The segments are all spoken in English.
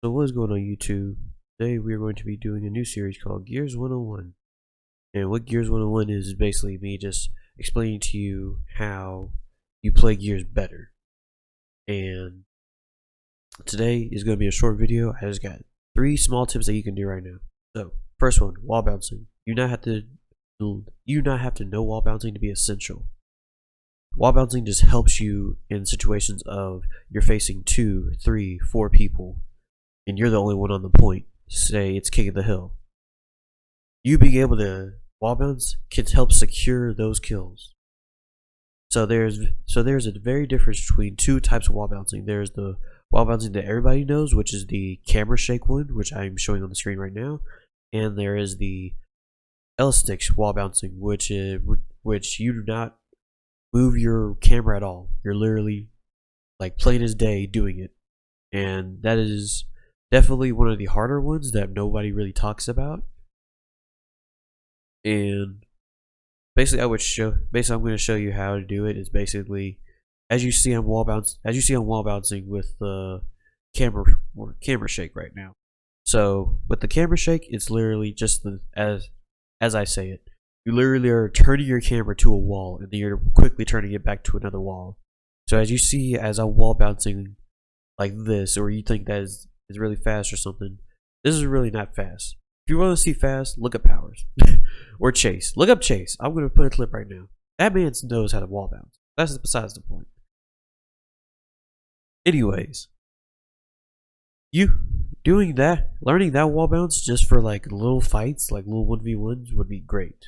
So what is going on YouTube? Today we are going to be doing a new series called Gears 101. And what Gears 101 is basically me just explaining to you how you play Gears better. And today is going to be a short video. I just got 3 small tips that you can do right now. So first one, wall bouncing. You not have to know wall bouncing to be essential. Wall bouncing just helps you in situations of you're facing 2, 3, 4 people and you're the only one on the point. Say it's King of the Hill. You being able to wall bounce can help secure those kills. So there's a very difference between 2 types of wall bouncing. There's the wall bouncing that everybody knows, which is the camera shake one, which I'm showing on the screen right now, and there is the L stick wall bouncing, which you do not move your camera at all. You're literally like plain as day doing it, and that is definitely one of the harder ones that nobody really talks about. And basically, I'm going to show you how to do it. Is basically as you see on wall bouncing with the camera shake right now. So with the camera shake, it's literally just as I say it. You literally are turning your camera to a wall, and then you're quickly turning it back to another wall. So as you see, as I'm wall bouncing like this, or you think that is really fast or something, this is really not fast. If you want to see fast, look up Powers or Chase. Look up Chase. I'm going to put a clip right now. That man knows how to wall bounce. That's besides the point. Anyways, you doing that, learning that wall bounce just for like little fights, like little 1v1s, would be great.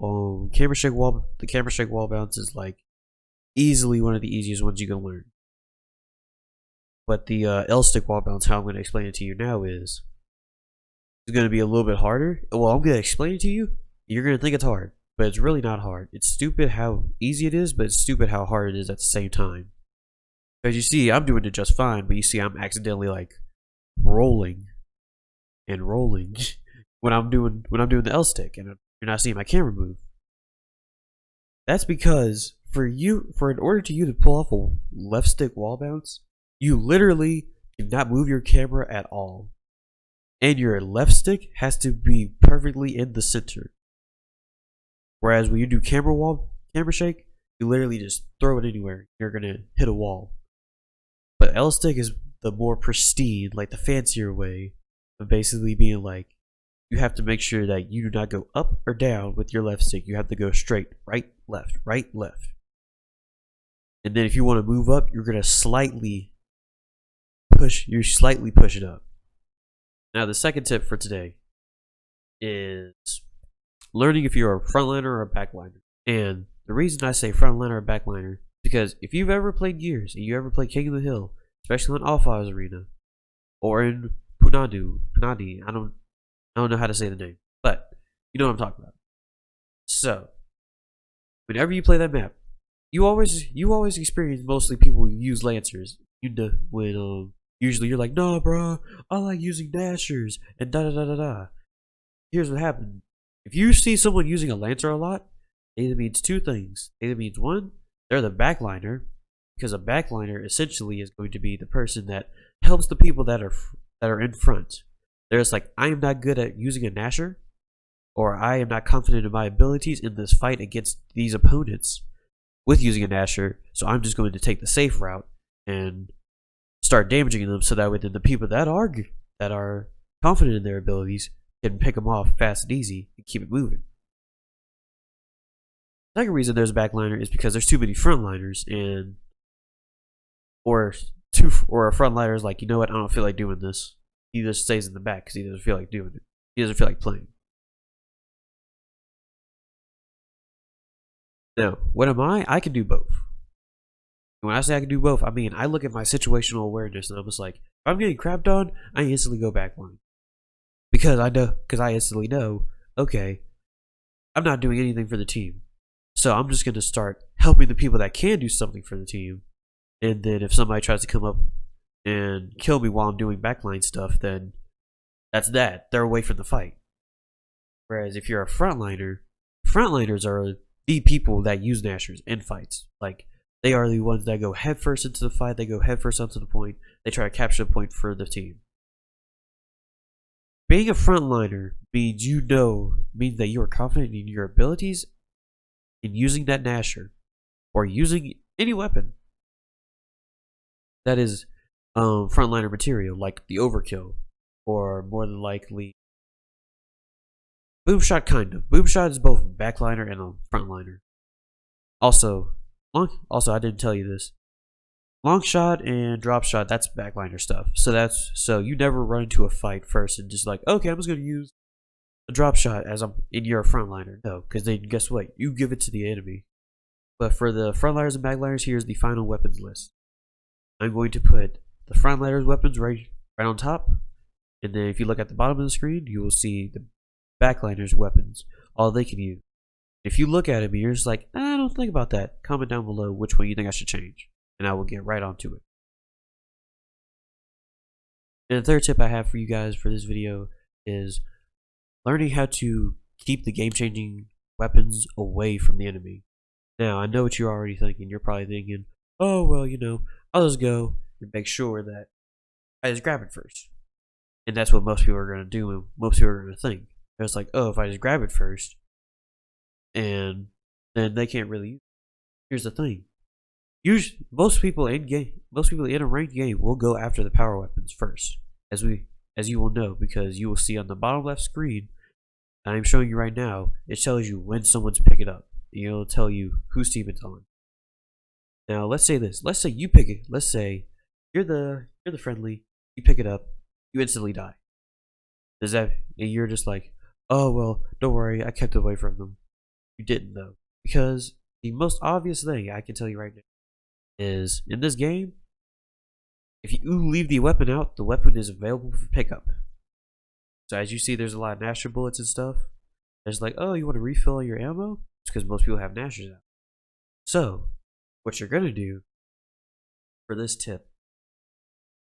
The camera shake wall bounce is like easily one of the easiest ones you can learn. But the L stick wall bounce, how I'm going to explain it to you now, is going to be a little bit harder. Well, I'm going to explain it to you. You're going to think it's hard, but it's really not hard. It's stupid how easy it is, but it's stupid how hard it is at the same time. As you see, I'm doing it just fine, but you see I'm accidentally like rolling and rolling when I'm doing the L stick, and you're not seeing my camera move. That's because in order to pull off a left stick wall bounce, you literally cannot move your camera at all. And your left stick has to be perfectly in the center. Whereas when you do camera shake, you literally just throw it anywhere. You're gonna hit a wall. But L stick is the more pristine, like the fancier way of basically being like, you have to make sure that you do not go up or down with your left stick. You have to go straight, right, left, right, left. And then if you want to move up, you're gonna slightly push it up. Now the second tip for today is learning if you're a frontliner or a backliner. And the reason I say frontliner or backliner is because if you've ever played Gears and you ever played King of the Hill, especially in Alpha's arena or in Punadi, I don't know how to say the name, but you know what I'm talking about. So whenever you play that map, you always experience mostly people who use Lancers. You know, when usually you're like, no, bro, I like using dashers and da da da da da. Here's what happened. If you see someone using a Lancer a lot, it either means 2 things. It either means 1, they're the backliner, because a backliner essentially is going to be the person that helps the people that are in front. They're just like, I am not good at using a Nasher, or I am not confident in my abilities in this fight against these opponents with using a Nasher, so I'm just going to take the safe route and start damaging them, so that way then the people that are confident in their abilities can pick them off fast and easy and keep it moving. The second reason there's a backliner is because there's too many frontliners, or a frontliner is like, you know what, I don't feel like doing this. He just stays in the back because he doesn't feel like doing it. He doesn't feel like playing. Now, what am I? I can do both. When I say I can do both, I mean I look at my situational awareness and I'm just like, if I'm getting crapped on, I instantly go backline. Because I instantly know, okay, I'm not doing anything for the team. So I'm just going to start helping the people that can do something for the team. And then if somebody tries to come up and kill me while I'm doing backline stuff, then that's that. They're away from the fight. Whereas if you're a frontliner, frontliners are the people that use Nashers in fights. Like, they are the ones that go headfirst into the fight. They go headfirst onto the point. They try to capture the point for the team. Being a frontliner means means that you are confident in your abilities in using that Nasher or using any weapon that is frontliner material, like the overkill, or more than likely boomshot. Kind of boomshot is both backliner and a frontliner. Also, I didn't tell you this. Long shot and drop shot, that's backliner stuff. So you never run into a fight first and just like, okay, I'm just gonna use a drop shot as I'm in your frontliner. No, because then guess what? You give it to the enemy. But for the frontliners and backliners, here's the final weapons list. I'm going to put the frontliners weapons right on top, and then if you look at the bottom of the screen, you will see the backliners weapons, all they can use. If you look at it and you're just like, I don't think about that, comment down below which one you think I should change, and I will get right onto it. And the third tip I have for you guys for this video is learning how to keep the game-changing weapons away from the enemy. Now, I know what you're already thinking. You're probably thinking, oh, well, I'll just go and make sure that I just grab it first. And that's what most people are going to do, and most people are going to think. They're just like, oh, if I just grab it first, and then they can't really use it. Here's the thing. Usually, most people in a ranked game will go after the power weapons first, as you will know, because you will see on the bottom left screen, and I'm showing you right now, it tells you when someone's picking it up. It'll tell you whose team it's on. Now, let's say this. Let's say you pick it. Let's say you're the friendly. You pick it up. You instantly die. And you're just like, oh well, don't worry. I kept away from them. You didn't though, because the most obvious thing I can tell you right now is in this game, if you leave the weapon out, the weapon is available for pickup. So as you see, there's a lot of Nasher bullets and stuff. There's like, oh, you want to refill your ammo? It's because most people have Nashers out. So what you're gonna do for this tip,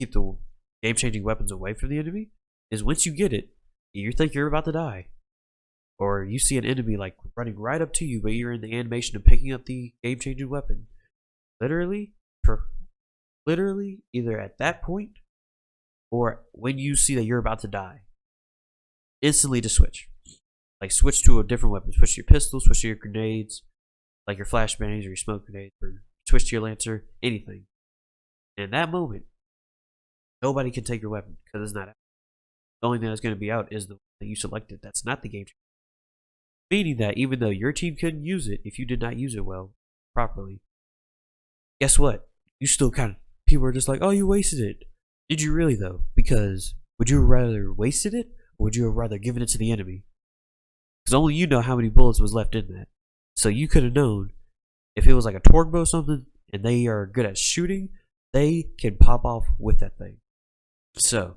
keep the game-changing weapons away from the enemy, is once you get it, you think you're about to die, or you see an enemy like running right up to you, but you're in the animation of picking up the game-changing weapon. Literally, either at that point or when you see that you're about to die, instantly to switch. Like switch to a different weapon. Switch to your pistol, switch to your grenades, like your flashbangs or your smoke grenades, or switch to your lancer, anything. And in that moment, nobody can take your weapon because it's not out. The only thing that's going to be out is the one that you selected. That's not the game changer. Meaning that even though your team couldn't use it, if you did not use it well, properly, guess what? You still people are just like, oh, you wasted it. Did you really though? Because would you have rather wasted it, or would you have rather given it to the enemy? Because only you know how many bullets was left in that. So you could have known if it was like a torque bow or something, and they are good at shooting, they can pop off with that thing. So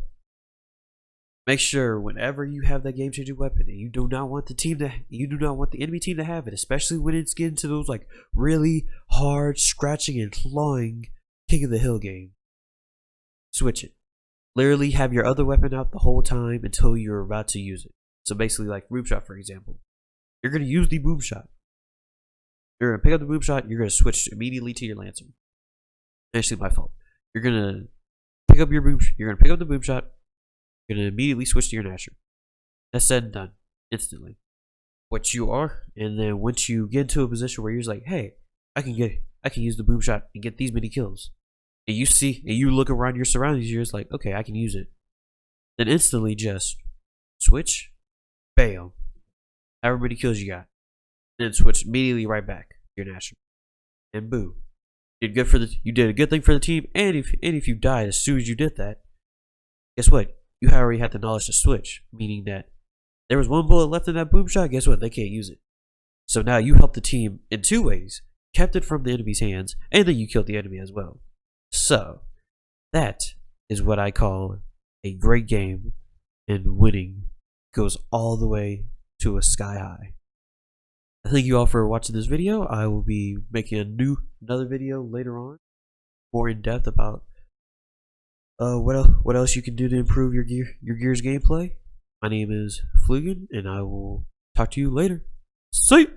make sure whenever you have that game-changing weapon, and you do not want the enemy team to have it, especially when it's getting to those like really hard scratching and clawing King of the Hill game, switch it. Literally have your other weapon out the whole time until you're about to use it. So basically, like boom shot, for example, you're gonna use the boom shot. You're gonna pick up the boom shot. You're gonna switch immediately to your lancer. Actually, my fault. You're gonna pick up the boom shot. You're gonna immediately switch to your Nasher. That's said and done instantly. What you are, and then once you get into a position where you're just like, hey, I can use the boom shot and get these many kills, and you look around your surroundings, you're just like, okay, I can use it. Then instantly just switch, bam, however many kills you got, then switch immediately right back to your Nasher, and boom, you did a good thing for the team. And if you died as soon as you did that, guess what? You already had the knowledge to switch, meaning that there was one bullet left in that boom shot. Guess what? They can't use it. So now you helped the team in two ways: kept it from the enemy's hands, and then you killed the enemy as well. So that is what I call a great game, and winning goes all the way to a sky high. Thank you all for watching this video. I will be making another video later on, more in depth about what else you can do to improve your Gears gameplay. My name is Flugan, and I will talk to you later. See ya!